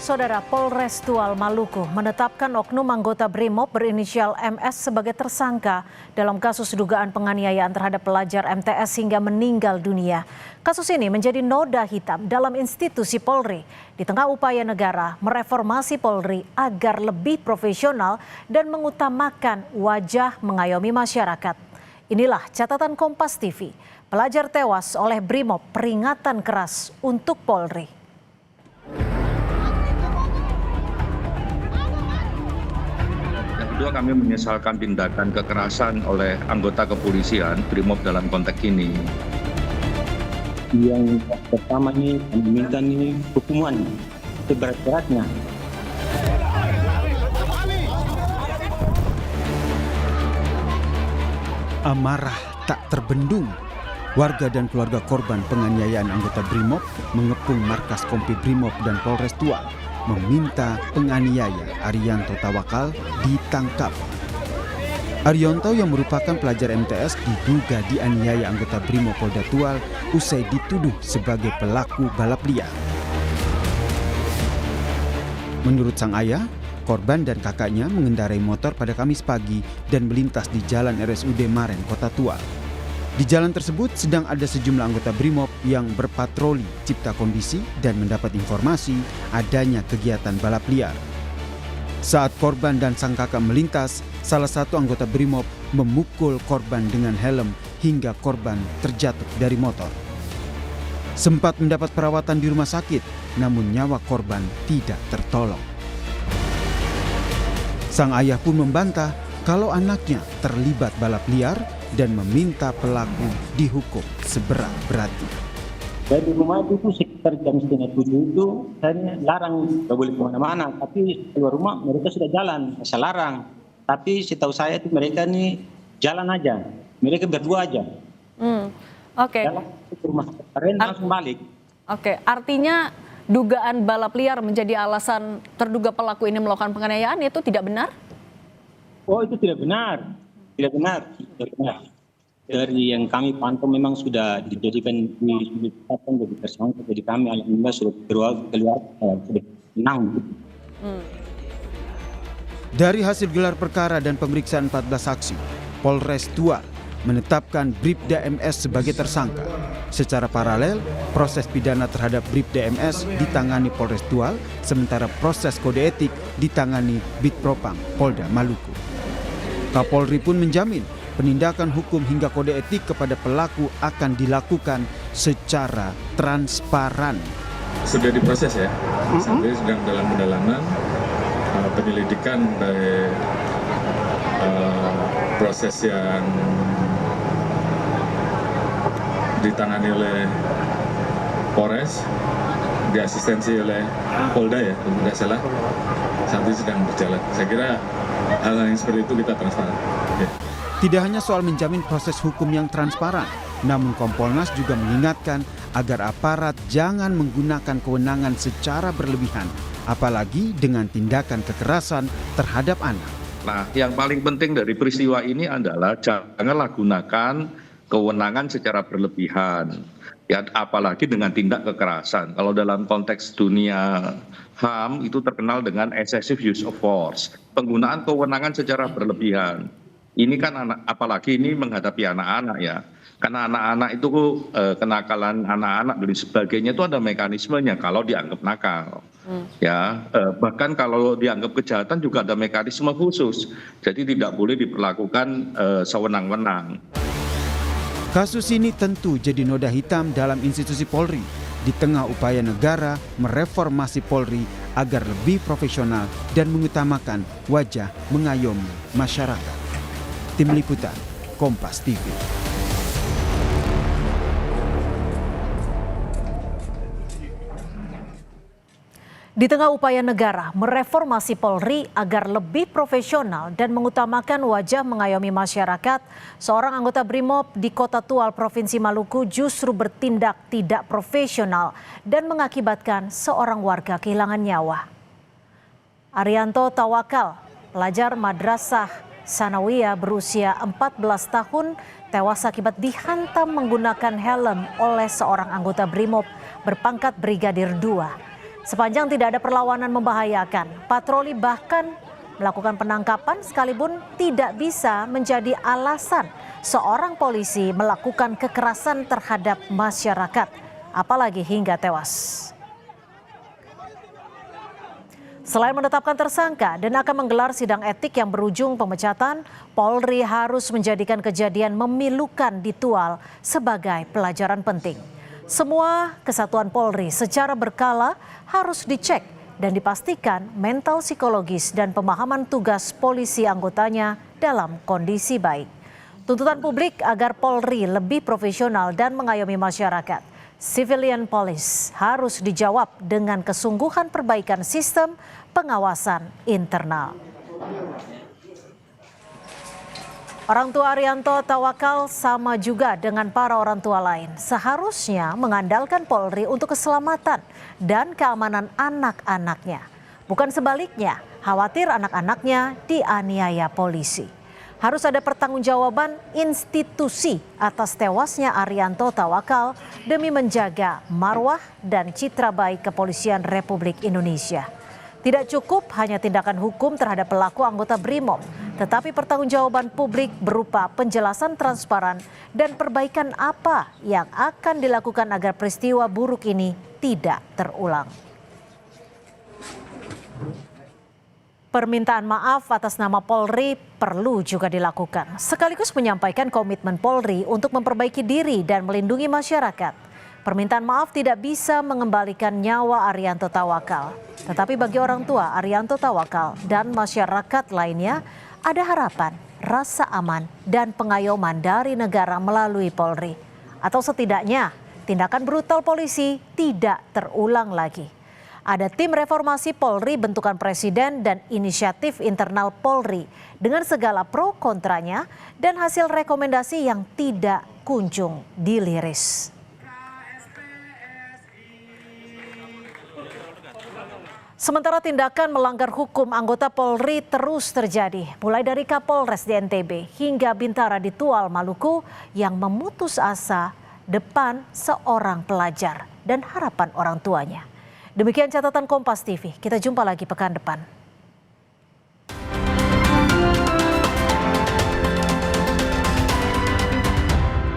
Saudara, Polres Tual Maluku menetapkan oknum anggota BRIMOB berinisial MS sebagai tersangka dalam kasus dugaan penganiayaan terhadap pelajar MTS hingga meninggal dunia. Kasus ini menjadi noda hitam dalam institusi Polri di tengah upaya negara mereformasi Polri agar lebih profesional dan mengutamakan wajah mengayomi masyarakat. Inilah catatan Kompas TV. Pelajar tewas oleh BRIMOB, peringatan keras untuk Polri. Kedua, kami menyesalkan tindakan kekerasan oleh anggota kepolisian BRIMOB dalam konteks ini. Yang pertama ini kami minta nih hukuman seberat-beratnya. Amarah tak terbendung. Warga dan keluarga korban penganiayaan anggota BRIMOB mengepung markas Kompi BRIMOB dan Polres Tual, meminta penganiaya Arianto Tawakal ditangkap. Arianto yang merupakan pelajar MTS diduga dianiaya anggota BRIMOB Polda Tual usai dituduh sebagai pelaku balap liar. Menurut sang ayah, korban dan kakaknya mengendarai motor pada Kamis pagi dan melintas di Jalan RSUD Maren, Kota Tual. Di jalan tersebut sedang ada sejumlah anggota BRIMOB yang berpatroli cipta kondisi dan mendapat informasi adanya kegiatan balap liar. Saat korban dan sang kakak melintas, salah satu anggota BRIMOB memukul korban dengan helm hingga korban terjatuh dari motor. Sempat mendapat perawatan di rumah sakit, namun nyawa korban tidak tertolong. Sang ayah pun membantah kalau anaknya terlibat balap liar dan meminta pelaku dihukum seberat-beratnya. Dari rumah itu sekitar jam 6:30 itu saya larang, nggak boleh kemana-mana. Tapi keluar rumah mereka sudah jalan, saya larang. Tapi setahu saya itu mereka nih jalan aja, mereka berdua aja. Oke. Jalan ke rumah keren langsung balik. Oke, artinya dugaan balap liar menjadi alasan terduga pelaku ini melakukan penganiayaan itu tidak benar? Oh, itu tidak benar. Tidak benar. Dari yang kami pantau memang sudah dijadikan ditetapkan jadi tersangka. Jadi kami alhamdulillah sudah keluar sudah tenang. Dari hasil gelar perkara dan pemeriksaan 14 saksi, Polres Tual menetapkan Bribda MS sebagai tersangka. Secara paralel, proses pidana terhadap Bribda MS ditangani Polres Tual, sementara proses kode etik ditangani Bitpropam Polda Maluku. Kapolri pun menjamin penindakan hukum hingga kode etik kepada pelaku akan dilakukan secara transparan. Sudah diproses ya, sampai sedang dalam pendalaman penyelidikan dari proses yang ditangani oleh Polres, diasistensi oleh Polda ya, kalau tidak salah, saat ini sedang berjalan. Saya kira hal yang seperti itu kita transparan. Ya. Tidak hanya soal menjamin proses hukum yang transparan, namun Kompolnas juga mengingatkan agar aparat jangan menggunakan kewenangan secara berlebihan, apalagi dengan tindakan kekerasan terhadap anak. Nah, yang paling penting dari peristiwa ini adalah janganlah gunakan kewenangan secara berlebihan. Ya, apalagi dengan tindak kekerasan. Kalau dalam konteks dunia HAM itu terkenal dengan excessive use of force, penggunaan kewenangan secara berlebihan. Ini kan apalagi ini menghadapi anak-anak ya. Karena anak-anak itu kenakalan anak-anak dan sebagainya itu ada mekanismenya kalau dianggap nakal. Ya, bahkan kalau dianggap kejahatan juga ada mekanisme khusus. Jadi tidak boleh diperlakukan sewenang-wenang. Kasus ini tentu jadi noda hitam dalam institusi Polri di tengah upaya negara mereformasi Polri agar lebih profesional dan mengutamakan wajah mengayomi masyarakat. Tim Liputan, Kompas TV. Di tengah upaya negara mereformasi Polri agar lebih profesional dan mengutamakan wajah mengayomi masyarakat, seorang anggota BRIMOB di Kota Tual, Provinsi Maluku justru bertindak tidak profesional dan mengakibatkan seorang warga kehilangan nyawa. Arianto Tawakal, pelajar Madrasah Sanawiyah berusia 14 tahun, tewas akibat dihantam menggunakan helm oleh seorang anggota BRIMOB berpangkat Brigadir 2. Sepanjang tidak ada perlawanan membahayakan, patroli bahkan melakukan penangkapan sekalipun tidak bisa menjadi alasan seorang polisi melakukan kekerasan terhadap masyarakat, apalagi hingga tewas. Selain menetapkan tersangka dan akan menggelar sidang etik yang berujung pemecatan, Polri harus menjadikan kejadian memilukan di Tual sebagai pelajaran penting. Semua kesatuan Polri secara berkala harus dicek dan dipastikan mental psikologis dan pemahaman tugas polisi anggotanya dalam kondisi baik. Tuntutan publik agar Polri lebih profesional dan mengayomi masyarakat. Civilian Police harus dijawab dengan kesungguhan perbaikan sistem pengawasan internal. Orang tua Arianto Tawakal sama juga dengan para orang tua lain. Seharusnya mengandalkan Polri untuk keselamatan dan keamanan anak-anaknya. Bukan sebaliknya, khawatir anak-anaknya dianiaya polisi. Harus ada pertanggungjawaban institusi atas tewasnya Arianto Tawakal demi menjaga marwah dan citra baik Kepolisian Republik Indonesia. Tidak cukup hanya tindakan hukum terhadap pelaku anggota BRIMOB, tetapi pertanggungjawaban publik berupa penjelasan transparan dan perbaikan apa yang akan dilakukan agar peristiwa buruk ini tidak terulang. Permintaan maaf atas nama Polri perlu juga dilakukan, sekaligus menyampaikan komitmen Polri untuk memperbaiki diri dan melindungi masyarakat. Permintaan maaf tidak bisa mengembalikan nyawa Arianto Tawakal, tetapi bagi orang tua Arianto Tawakal dan masyarakat lainnya ada harapan, rasa aman, dan pengayoman dari negara melalui Polri. Atau setidaknya tindakan brutal polisi tidak terulang lagi. Ada tim reformasi Polri bentukan Presiden dan inisiatif internal Polri dengan segala pro kontranya dan hasil rekomendasi yang tidak kunjung diliris. Sementara tindakan melanggar hukum anggota Polri terus terjadi, mulai dari Kapolres di NTB hingga Bintara di Tual, Maluku yang memutus asa depan seorang pelajar dan harapan orang tuanya. Demikian catatan Kompas TV, kita jumpa lagi pekan depan.